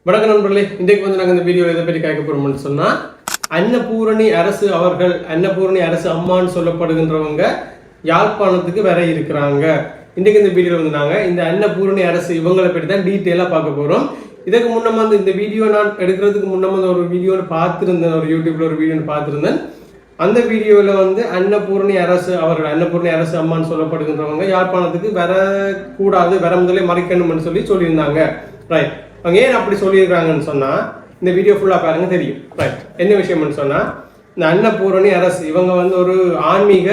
வணக்கம் நண்பர்களே, இன்றைக்கு நாங்கள் இந்த வீடியோ எதை பற்றி கேட்க போறோம்னு சொன்னா, அன்னபூரணி அரசு அவர்கள், அன்னபூரணி அரசு அம்மான்னு சொல்லப்படுகின்றவங்க யாழ்ப்பாணத்துக்கு வர இருக்கிறாங்க. இன்றைக்கு இந்த வீடியோவில் நாங்கள் இந்த அன்னபூரணி அரசு இவங்களை பற்றி தான் டீட்டெயிலாக பார்க்க போகிறோம். இதுக்கு முன்னே இந்த வீடியோ நான் எடுக்கிறதுக்கு முன்னே ஒரு வீடியோன்னு பார்த்துருந்தேன், ஒரு யூடியூப்ல ஒரு வீடியோன்னு பார்த்துருந்தேன். அந்த வீடியோவில் அன்னபூரணி அரசு அவர்கள், அன்னபூரணி அரசு அம்மான்னு சொல்லப்படுகின்றவங்க யாழ்ப்பாணத்துக்கு வரக்கூடாது, வர முதலே மறைக்கணும்னு சொல்லியிருந்தாங்க. ரைட், அவங்க ஏன் அப்படி சொல்லியிருக்காங்கன்னு சொன்னால் இந்த வீடியோ ஃபுல்லாக பாருங்க தெரியும். ரைட், என்ன விஷயம்னு சொன்னால், இந்த அன்னபூரணி அரசு இவங்க ஒரு ஆன்மீக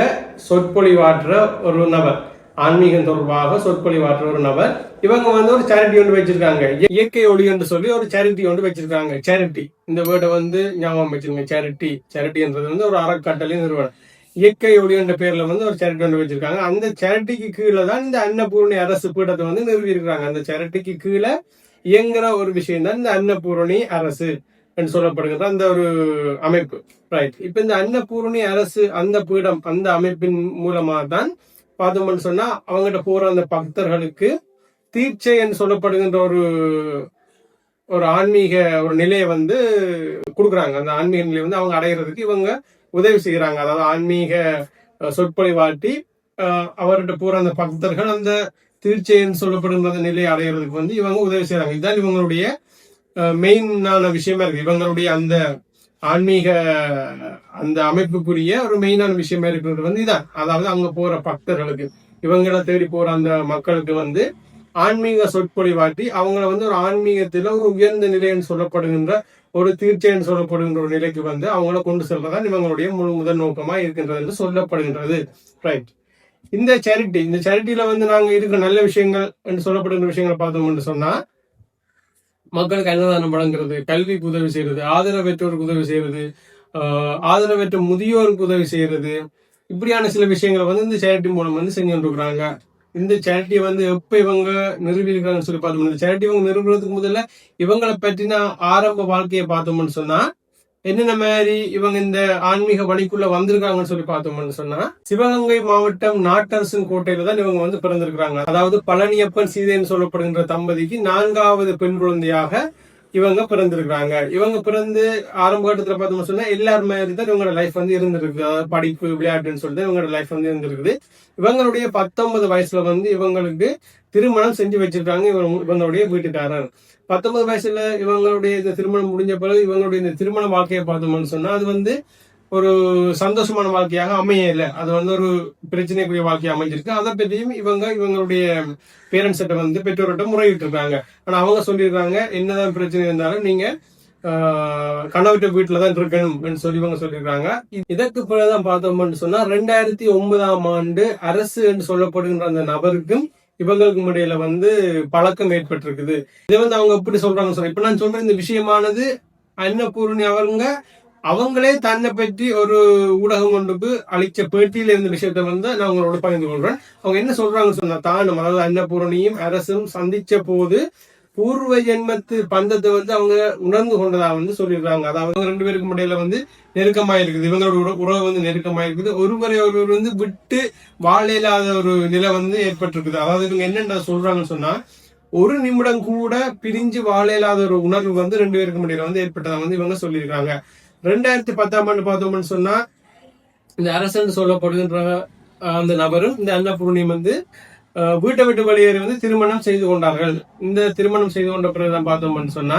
சொற்பொழிவாற்ற ஒரு நபர், ஆன்மீகம் தொடர்பாக சொற்பொழிவாற்ற ஒரு நபர். இவங்க ஒரு சேரிட்டி ஒன்று வச்சிருக்காங்க, இயற்கை ஒளி என்று சொல்லி ஒரு சேரிட்டி ஒன்று வச்சிருக்காங்க. சேரிட்டி இந்த வேர்டை ஞாபகம் வச்சிருங்க. சேரிட்டின்றது ஒரு அறக்கட்டளை நிறுவனம். இயற்கை ஒளி என்ற பேர்ல ஒரு சேரிட்டி ஒன்று வச்சிருக்காங்க. அந்த சேரிட்டிக்கு கீழே தான் இந்த அன்னபூரணி அரசு பீடத்தை நிறுவி இருக்கிறாங்க. அந்த சேரிட்டிக்கு கீழே இயங்குற ஒரு விஷயம் தான் இந்த அன்னபூரணி அரசு என்று சொல்லப்படுகிற அந்த ஒரு அமைப்பு. ரைட், இப்ப இந்த அன்னபூரணி அரசு அந்த பீடம், அந்த அமைப்பின் மூலமா தான் பார்த்தோம்னு சொன்னா அவங்ககிட்ட போற அந்த பக்தர்களுக்கு தீட்சை என்று சொல்லப்படுகின்ற ஒரு ஆன்மீக ஒரு நிலையை கொடுக்குறாங்க. அந்த ஆன்மீக நிலையை அவங்க அடைகிறதுக்கு இவங்க உதவி செய்யறாங்க. அதாவது ஆன்மீக சொற்பொழிவாட்டி அவர்கிட்ட போற அந்த பக்தர்கள் அந்த தீட்சைன்னு சொல்லப்படுகிற நிலையை அடைகிறதுக்கு இவங்க உதவி செய்யறாங்க. இதுதான் இவங்களுடைய மெயினான விஷயமா இருக்கு. இவங்களுடைய அந்த ஆன்மீக அந்த அமைப்புக்குரிய ஒரு மெயினான விஷயமா இருக்கிறது இதான். அதாவது அங்க போற பக்தர்களுக்கு, இவங்களை தேடி போற அந்த மக்களுக்கு ஆன்மீக சொற்பொழிவாட்டி அவங்கள ஒரு ஆன்மீகத்துல ஒரு உயர்ந்த நிலைன்னு சொல்லப்படுகின்ற ஒரு தீட்சைன்னு சொல்லப்படுகின்ற ஒரு நிலைக்கு அவங்கள கொண்டு செல்றதான் இவங்களுடைய முதல் நோக்கமா இருக்கின்றது என்று சொல்லப்படுகின்றது. ரைட், இந்த சேரிட்டியில நாங்க இருக்கிற நல்ல விஷயங்கள் என்று சொல்லப்படுகிற விஷயங்களை பார்த்தோம்னு சொன்னா, மக்களுக்கு அன்னதானம் வழங்குறது, கல்விக்கு உதவி செய்யறது, ஆதரவற்றோருக்கு உதவி செய்யறது, ஆதரவற்ற முதியோருக்கு உதவி செய்யறது, இப்படியான சில விஷயங்களை இந்த சேரிட்டி மூலம் செஞ்சு இருக்கிறாங்க. இந்த சேரிட்டியை எப்ப இவங்க நிறுவி இருக்காங்கன்னு சொல்லி பார்த்தோம். இந்த சேரிட்டி இவங்க நிறுவுறதுக்கு முதல்ல இவங்களை பற்றின ஆரம்ப வாழ்க்கையை பார்த்தோம்னு சொன்னா என்னென்ன மாதிரி இவங்க இந்த ஆன்மீக வழிக்குள்ள வந்திருக்காங்கன்னு சொல்லி பார்த்தோம்னு சொன்னா, சிவகங்கை மாவட்டம் நாட்டரசன் கோட்டையில தான் இவங்க பிறந்திருக்கிறாங்க. அதாவது பழனியப்பன் சீதைன்னு சொல்லப்படுகின்ற தம்பதிக்கு 4வது பெண் குழந்தையாக இவங்க பிறந்திருக்கிறாங்க. இவங்க பிறந்து ஆரம்ப கட்டத்துல பார்த்தோம்னு சொன்னா எல்லாரும் மாதிரி தான் இவங்களோட லைஃப் இருந்திருக்கு. அதாவது படிப்பு, விளையாட்டுன்னு சொல்லிட்டு இவங்களோட லைஃப் இருந்திருக்குது. இவங்களுடைய 19 வயசுல இவங்களுக்கு திருமணம் செஞ்சு வச்சிருக்காங்க இவங்களுடைய வீட்டுக்காரர். 19 வயசுல இவங்களுடைய இந்த திருமணம் முடிஞ்ச பிறகு இவங்களுடைய இந்த திருமண வாழ்க்கையை பார்த்தோம்னு சொன்னா அது ஒரு சந்தோஷமான வாழ்க்கையாக அமையல. அது ஒரு பிரச்சனைக்குரிய வாழ்க்கையை அமைஞ்சிருக்கு. அதை பற்றியும் இவங்களுடைய பேரண்ட்ஸ் கிட்ட பெற்றோர்கிட்ட முறையிட்டு இருக்காங்க. ஆனா அவங்க சொல்லியிருக்காங்க, என்னதான் பிரச்சனை இருந்தாலும் நீங்க கணவர்கிட்ட வீட்டுலதான் இருக்கணும் சொல்லி இவங்க சொல்லியிருக்காங்க. இதற்கு பிறகுதான் பார்த்தோம்னு சொன்னா 2009ஆம் ஆண்டு அரசு என்று சொல்லப்படுகின்ற அந்த நபருக்கும் இவங்களுக்கும் இடையில பழக்கம் ஏற்பட்டிருக்குது. இதை அவங்க எப்படி சொல்றாங்க சொல்ல, இப்ப நான் சொல்ற இந்த விஷயமானது அன்னபூரணி அவங்களே தன்னை பற்றி ஒரு ஊடகம் ஒன்றுக்கு அளிச்ச பேட்டியில இருந்த விஷயத்த நான் உங்களோட பகிர்ந்து கொள்றேன். அவங்க என்ன சொல்றாங்கன்னு சொன்னா, தானும் அதாவது அன்னபூரணியும் அரசும் சந்திச்ச போது பூர்வ ஜென்மத்து பந்தத்தை அவங்க உணர்ந்து கொண்டதா சொல்லிடுறாங்க. அதாவது 2 பேருக்கும் இடையில நெருக்கமா இருக்குது, இவங்களோட உறவு நெருக்கமா இருக்குது. ஒருவரை ஒருவர் விட்டு வாழ இல்லாத ஒரு நிலை ஏற்பட்டிருக்குது. அதாவது இவங்க என்னென்ன சொல்றாங்கன்னு சொன்னா, ஒரு நிமிடம் கூட பிரிஞ்சு வாழ இல்லாத ஒரு உணர்வு 2 பேருக்கும் இடையில ஏற்பட்டதா இவங்க சொல்லியிருக்காங்க. 2010ஆம் ஆண்டு பார்த்தோம்னு சொன்னா, இந்த அரசு சொல்லப்படுகின்ற அந்த நபரும் இந்த அன்னபூரணியும் வீட்டை விட்டு வெளியேறி திருமணம் செய்து கொண்டார்கள். இந்த திருமணம் செய்து கொண்ட பிறகுதான் பார்த்தோம்னு சொன்னா,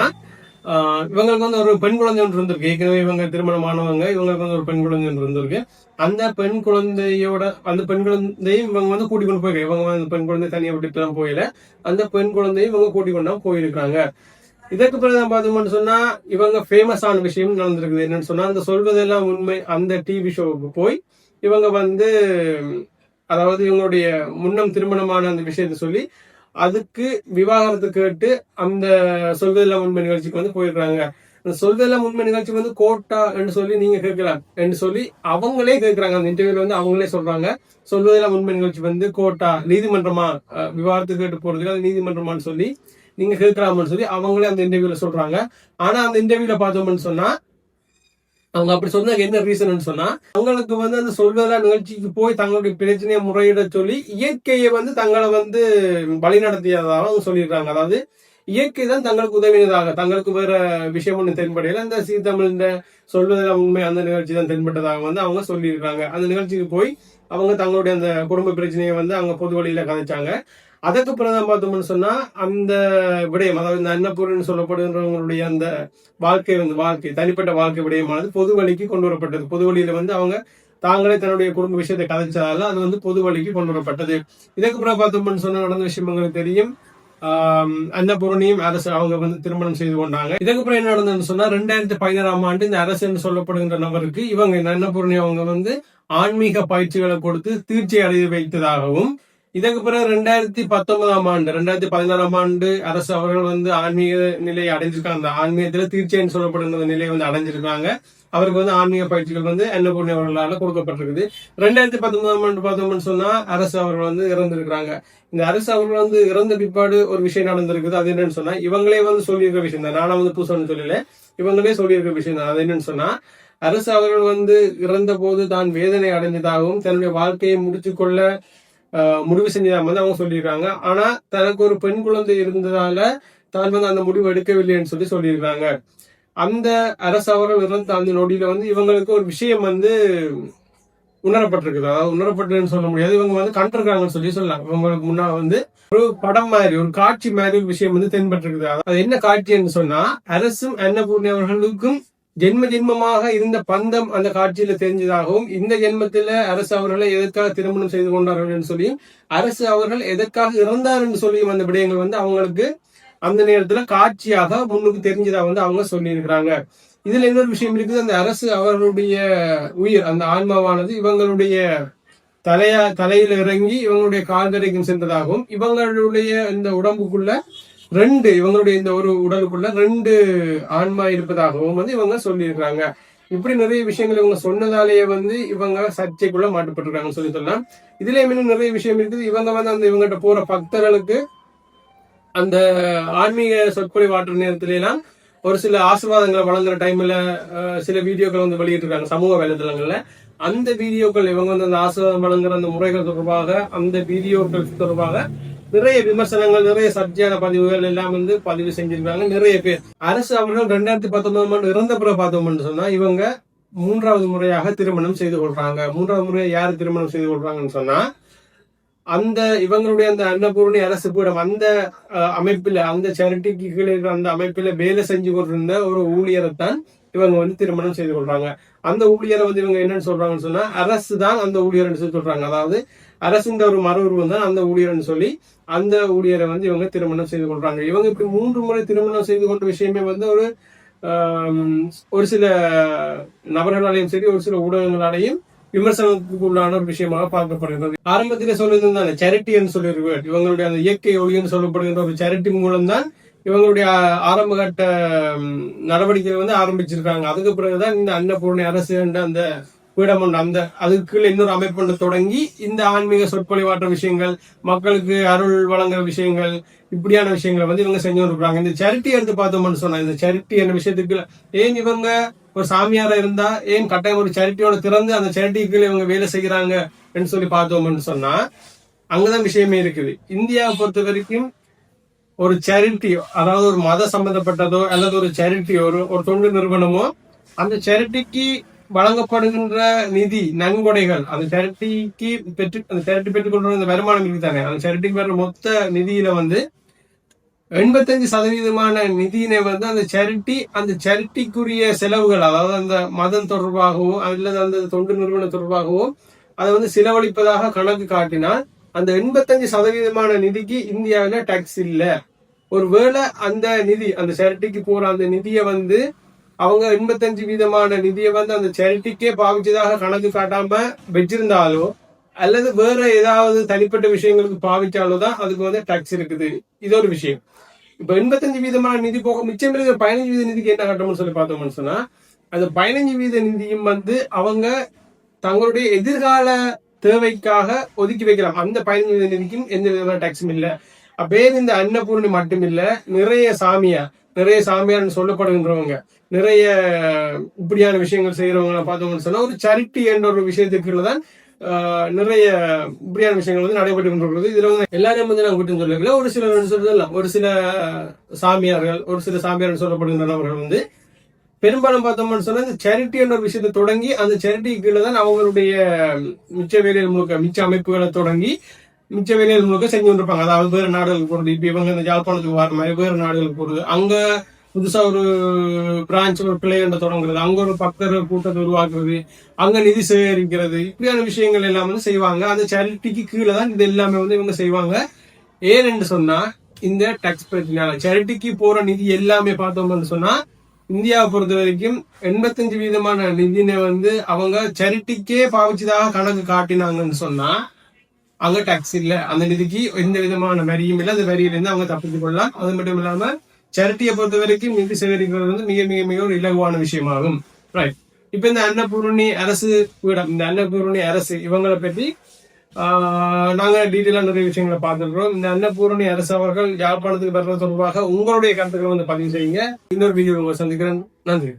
இவங்களுக்கு ஒரு பெண் குழந்தை ஒன்று இருந்திருக்கு. ஏற்கனவே இவங்க திருமணமானவங்க, இவங்களுக்கு ஒரு பெண் குழந்தை ஒன்று இருந்திருக்கு. அந்த பெண் குழந்தையோட அந்த பெண் குழந்தையும் இவங்க கூட்டிக் கொண்டு போயிருக்காங்க. இவங்க அந்த பெண் குழந்தை தனியா விட்டு போயில, அந்த பெண் குழந்தையும் இவங்க கூட்டிக் கொண்டா போயிருக்காங்க. இதற்கு பிறகுதான் பார்த்தோம்னு சொன்னா, இவங்க ஃபேமஸான விஷயம் நடந்திருக்குது. என்னன்னு சொன்னா, அந்த சொல்வதெல்லாம் உண்மை அந்த டிவி ஷோவுக்கு போய் இவங்க அதாவது இவங்களுடைய முன்னம் திருமணமான அந்த விஷயத்த சொல்லி அதுக்கு விவாகரத்து கேட்டு அந்த சொல்வதெல்லாம் உண்மை நிகழ்ச்சிக்கு போயிருக்காங்க. அந்த சொல்வதெல்லாம் உண்மை நிகழ்ச்சி கோட்டா என்று சொல்லி நீங்க கேட்கலாம் என்று சொல்லி அவங்களே கேட்கிறாங்க. அந்த இன்டர்வியூல அவங்களே சொல்றாங்க, சொல்வதெல்லாம் உண்மை நிகழ்ச்சி கோட்டா நீதிமன்றமா, விவாகரத்து கேட்டு போறதுக்கு அது நீதிமன்றமான்னு சொல்லி நீங்க கேட்கலாம்னு சொல்லி அவங்களே அந்த இன்டர்வியூல சொல்றாங்க. ஆனா அந்த இன்டர்வியூல பார்த்தோம்னு சொன்னா, அவங்க அப்படி சொன்னதுக்கு என்ன ரீசன் சொன்னா, அவங்களுக்கு அந்த சொல்வதெல்லாம் நிகழ்ச்சிக்கு போய் தங்களுடைய பிரச்சனையை முறையிட சொல்லி இயற்கையை தங்களை வழி நடத்தியதாக அவங்க சொல்லியிருக்காங்க. அதாவது இயற்கை தான் தங்களுக்கு உதவினதாக, தங்களுக்கு வேற விஷயம் ஒண்ணு தென்படையில அந்த சீத்தமிழ் சொல்வதெல்லாம் உண்மை அந்த நிகழ்ச்சி தான் தென்பட்டதாக வந்து அவங்க சொல்லியிருக்காங்க. அந்த நிகழ்ச்சிக்கு போய் அவங்க தங்களுடைய அந்த குடும்ப பிரச்சனையை வந்து அவங்க பொது வழியில கதைச்சாங்க. அதற்கு பிறகு பார்த்தோம்னு சொன்னா அந்த விடயம், அதாவது இந்த அன்னபூர்ணி சொல்லப்படுகிறவங்களுடைய அந்த வாழ்க்கை தனிப்பட்ட வாழ்க்கை விடயமானது பொது வழிக்கு கொண்டு வரப்பட்டது. பொது வழியில வந்து அவங்க தாங்களே தன்னுடைய குடும்ப விஷயத்தை கதைச்சதால அது வந்து பொது வழிக்கு கொண்டு வரப்பட்டது. இதற்கு பிறகு பார்த்தோம்னு சொன்ன நடந்த விஷயம் உங்களுக்கு தெரியும். அன்னபூரணியும் அரசு அவங்க வந்து திருமணம் செய்து கொண்டாங்க. இதற்கு பிறகு என்ன நடந்ததுன்னு சொன்னா 2016ஆம் ஆண்டு இந்த அரசு என்று சொல்லப்படுகின்ற நபருக்கு இவங்க இந்த அன்னபூரணி அவங்க வந்து ஆன்மீக பயிற்சிகளை கொடுத்து தீர்ச்சி அடைய வைத்ததாகவும், இதற்கு பிறகு 2016ஆம் ஆண்டு அரசு அவர்கள் வந்து ஆன்மீக நிலையை அடைஞ்சிருக்காங்க. அந்த ஆன்மீகத்துல தீர்ச்சின்னு சொல்லப்படுகிற நிலையை வந்து அடைஞ்சிருக்காங்க. அவருக்கு வந்து ஆன்மீக பயிற்சிகள் வந்து அன்னபூர்ணி அவர்களால கொடுக்கப்பட்டிருக்குது. 2019ஆம் ஆண்டு பார்த்தோம்னு சொன்னா அரசு அவர்கள் வந்து இறந்திருக்கிறாங்க. இந்த அரசு அவர்கள் வந்து இறந்த பிற்பாடு ஒரு விஷயம் நடந்திருக்குது. அது என்னன்னு சொன்னா இவங்களே வந்து சொல்லியிருக்கிற விஷயம் தான். நானும் வந்து புதுசான்னு சொல்லல, இவங்களே சொல்லியிருக்கிற விஷயம் தான். அது என்னன்னு சொன்னா அரசு அவர்கள் வந்து இறந்த போது தான் வேதனை அடைஞ்சதாகவும் தன்னுடைய வாழ்க்கையை முடிச்சுக்கொள்ள முடிவு செஞ்சதாக வந்து அவங்க சொல்லியிருக்காங்க. ஆனா தனக்கு ஒரு பெண் குழந்தை இருந்ததால தான் வந்து அந்த முடிவு எடுக்கவில்லைன்னு சொல்லியிருக்காங்க. அந்த அரசு அவர்கள் இறந்த அந்த நொடியில வந்து இவங்களுக்கு ஒரு விஷயம் வந்து உணரப்பட்டிருக்குது. அதாவது உணரப்பட்டதுன்னு சொல்ல முடியாது, இவங்க வந்து கண்டிருக்காங்கன்னு சொல்லலாம். இவங்களுக்கு முன்னாள் வந்து ஒரு படம் மாதிரி, ஒரு காட்சி மாதிரி ஒரு விஷயம் வந்து தென்பட்டிருக்குது. அது என்ன காட்சின்னு சொன்னா அரசும் அன்னபூர்ணி அவர்களுக்கும் ஜென்மமாக இருந்த பந்தம் அந்த காட்சியில தெரிஞ்சதாகவும், இந்த ஜென்மத்தில அரசு அவர்களை எதற்காக திருமணம் செய்து கொண்டார்கள் என்று சொல்லியும், அரசு அவர்கள் எதற்காக இறந்தார் என்று சொல்லியும் அந்த விடயங்கள் வந்து அவங்களுக்கு அந்த நேரத்துல காட்சியாக முன்னுக்கு தெரிஞ்சதா வந்து அவங்க சொல்லி இருக்கிறாங்க. இதுல இன்னொரு விஷயம் இருக்குது. அந்த அரசு அவர்களுடைய உயிர், அந்த ஆன்மாவானது இவங்களுடைய தலையில இறங்கி இவங்களுடைய கால்கரைக்கும் சென்றதாகவும், இவங்களுடைய இந்த உடம்புக்குள்ள இவங்களுடைய இந்த ஒரு உடலுக்குள்ள 2 ஆன்மா இருப்பதாகவும் வந்து இவங்க சொல்லியிருக்கிறாங்க. இப்படி நிறைய விஷயங்கள் இவங்க சொன்னதாலேயே வந்து இவங்க சர்ச்சைக்குள்ள மாட்டுப்பட்டிருக்காங்கன்னு சொல்லலாம். இதுல இன்னும் நிறைய விஷயம் இருக்குது. இவங்க வந்து அந்த இவங்ககிட்ட போற பக்தர்களுக்கு அந்த ஆன்மீக சொற்பொழிவாற்ற நேரத்தில எல்லாம் ஒரு சில ஆசீர்வாதங்களை வழங்குற டைம்ல சில வீடியோக்கள் வந்து வெளியிட்டிருக்காங்க சமூக வலைதளங்கள்ல. அந்த வீடியோக்கள் இவங்க வந்து அந்த ஆசீர்வாதம் வழங்குற அந்த முறைகள் தொடர்பாக, அந்த வீடியோக்கள் தொடர்பாக நிறைய விமர்சனங்கள், நிறைய சர்ச்சையான பதிவுகள் எல்லாம் வந்து பதிவு செஞ்சிருக்காங்க நிறைய பேர். அரசு அவர்கள் 2019ஆம் ஆண்டு இறந்த பிறகு பார்த்தோம்னு சொன்னா இவங்க 3வது முறையாக திருமணம் செய்து கொள்றாங்க. 3வது முறையாக யார் திருமணம் செய்து கொள்றாங்கன்னு சொன்னா அந்த இவங்களுடைய அந்த அன்னபூர்ணி அரசு பீடம் அந்த அமைப்பில, அந்த சேரிட்டிக்கு கீழே இருக்கிற அந்த அமைப்பில வேலை செஞ்சு கொண்டிருந்த ஒரு ஊழியரைத்தான் இவங்க வந்து திருமணம் செய்து கொள்றாங்க. அந்த ஊழியரை வந்து இவங்க என்னன்னு சொல்றாங்கன்னு சொன்னா அரசு தான் அந்த ஊழியர்னு சொல்றாங்க. அதாவது அரசின் ஒரு மறு உருவம் தான் அந்த ஊழியர்னு சொல்லி அந்த ஊழியரை வந்து இவங்க திருமணம் செய்து கொள்றாங்க. இவங்க இப்படி 3 முறை திருமணம் செய்து கொண்ட விஷயமே வந்து ஒரு சில நபர்களாலையும் சரி, ஒரு சில ஊடகங்களாலையும் விமர்சனத்துக்கு உள்ளான ஒரு விஷயமாக பார்க்கப்படுகிறது. ஆரம்பத்திலே சொல்லியிருந்தாங்க சேரிட்டி என்று சொல்லியிருக்கிறார். இவங்களுடைய அந்த இயற்கை ஒளின்னு சொல்லப்படுகின்ற ஒரு சேரிட்டி மூலம் தான் இவங்களுடைய ஆரம்ப கட்ட நடவடிக்கைகள் வந்து ஆரம்பிச்சிருக்காங்க. அதுக்கு பிறகுதான் இந்த அன்னபூர்ணி அரசு என்ற அந்த பீடம் அந்த அதுக்குள்ள இன்னொரு அமைப்பு தொடங்கி இந்த ஆன்மீக சொற்பொழிவாற்ற விஷயங்கள், மக்களுக்கு அருள் வழங்குற விஷயங்கள், இப்படியான விஷயங்களை வந்து இவங்க செஞ்சு கொடுக்குறாங்க. இந்த சேரிட்டி எடுத்து பார்த்தோம்னு சொன்னா இந்த சேரிட்டி என்ற விஷயத்துக்கு ஏன் இவங்க ஒரு சாமியாரா இருந்தா ஏன் கட்டாயம் ஒரு சேரிட்டியோட திறந்து அந்த சேரிட்டிக்கு இவங்க வேலை செய்யறாங்க சொல்லி பார்த்தோம்னு சொன்னா அங்கதான் விஷயமே இருக்குது. இந்தியாவை பொறுத்த வரைக்கும் ஒரு சேரிட்டி, அதாவது ஒரு மத சம்பந்தப்பட்டதோ அல்லது ஒரு சேரிட்டியோ ஒரு தொண்டு நிறுவனமோ அந்த சேரிட்டிக்கு வழங்கப்படுகின்ற நிதி நன்கொடைகள், அந்த சேரிட்டிக்கு அந்த சேரிட்டி பெற்றுக்கொண்டு இந்த வருமானம் இருக்குதானே, அந்த சேரிட்டிக்கு வர மொத்த நிதியில வந்து 85% நிதியினை வந்து அந்த சேரிட்டிக்குரிய செலவுகள், அதாவது அந்த மதம் தொடர்பாகவோ அல்லது அந்த தொண்டு நிறுவனம் தொடர்பாகவோ அதை வந்து செலவழிப்பதாக கணக்கு காட்டினால் அந்த 85% நிதிக்கு இந்தியாவில டாக்ஸ் இல்ல. ஒருவேளை அந்த நிதி, அந்த சேரிட்டிக்கு போற அந்த நிதியை வந்து அவங்க 85% நிதியை வந்து அந்த சேரிட்டிக்கே பாவிச்சதாக கணக்கு காட்டாம வச்சிருந்தாலோ அல்லது வேற ஏதாவது தனிப்பட்ட விஷயங்களுக்கு பாவிச்சாலோ தான் அதுக்கு வந்து டாக்ஸ் இருக்குது. இது ஒரு விஷயம். இப்ப 85% நிதி போக மிச்சம் இருக்கிற 15% நிதிக்கு என்ன கட்டணும்னு சொல்லி பார்த்தோம்னு சொன்னா அந்த 15% நிதியும் வந்து அவங்க தங்களுடைய எதிர்கால தேவைக்காக ஒதுக்கி வைக்கலாம். அந்த 15% நிதிக்கும் எந்த விதமான டாக்ஸும் இல்லை. அப்பே இந்த அன்னபூர்ணி மட்டும் இல்ல, நிறைய சாமியார்னு சொல்லப்படுகின்றவங்க, நிறைய இப்படியான விஷயங்கள் செய்யறவங்க பார்த்தோம்னு சொன்னா ஒரு சேரிட்டி என்ற ஒரு விஷயத்துக்குள்ளதான் நிறைய இப்படியான விஷயங்கள் வந்து நடைபெற்று கொண்டிருக்கிறது. இதுல வந்து எல்லாரையும் வந்து நான் குற்றம் சொல்லல. ஒரு சிலர் சொல்றதெல்லாம் ஒரு சில சாமியார்கள், ஒரு சில சாமியார்கள் சொல்லப்படுகின்றவர்கள் வந்து பெரும்பாலும் பார்த்தோம்னு சொன்னா இந்த சேரிட்டி என்ற ஒரு விஷயத்தை தொடங்கி அந்த சேரிட்டி கீழே தான் அவங்களுடைய மிச்ச வேலைகள் முழுக்க மிச்ச அமைப்புகளை தொடங்கி மிச்ச வேலைகள் முழுக்க செஞ்சு கொண்டிருப்பாங்க. அதாவது வேறு நாடுகளுக்கு போறது, இப்ப இவங்க இந்த யாழ்ப்பாணத்துக்கு வர மாதிரி வேறு நாடுகளுக்கு போறது, அங்க புதுசா ஒரு பிரான்ச் ஒரு பிள்ளை என்ற தொடங்குறது, அங்க ஒரு பக்தர் கூட்டத்தை உருவாக்குறது, அங்க நிதி சேகரிக்கிறது, இப்படியான விஷயங்கள் எல்லாம் வந்து செய்வாங்க. அந்த சேரிட்டிக்கு கீழே தான் இது எல்லாமே வந்து இவங்க செய்வாங்க. ஏன்னு சொன்னா இந்த டாக்ஸ் பிரச்சனை சேரிட்டிக்கு போற நிதி எல்லாமே பார்த்தோம்னு சொன்னா இந்தியாவை பொறுத்த வரைக்கும் 85% நிதினை வந்து அவங்க சேரிட்டிக்கே பாவிச்சதாக கணக்கு காட்டினாங்கன்னு சொன்னா அங்க டாக்ஸ் இல்ல, அந்த நிதிக்கு எந்த விதமான வரியும் இல்லை, அந்த வரியிலிருந்து அவங்க தப்பித்துக் கொள்ளலாம். அது மட்டும் இல்லாம சேரிட்டியை பொறுத்த வரைக்கும் நிதி சேகரிக்கிறது வந்து மிக மிக மிக ஒரு இலகுவான விஷயமாகும். ரைட். இப்ப இந்த அன்னபூரணி அரசு பீடம், இந்த அன்னபூரணி அரசு இவங்களை பற்றி நாங்க டீட்டெயிலா நிறைய விஷயங்களை பார்த்துருக்கோம். இந்த அன்னபூரணி அரசு அவர்கள் யாழ்ப்பாணத்துக்கு வர்றது தொடர்பாக உங்களுடைய கருத்துக்களை வந்து பதிவு செய்யுங்க. இன்னொரு வீடியோ உங்களை சந்திக்கிறேன். நன்றி.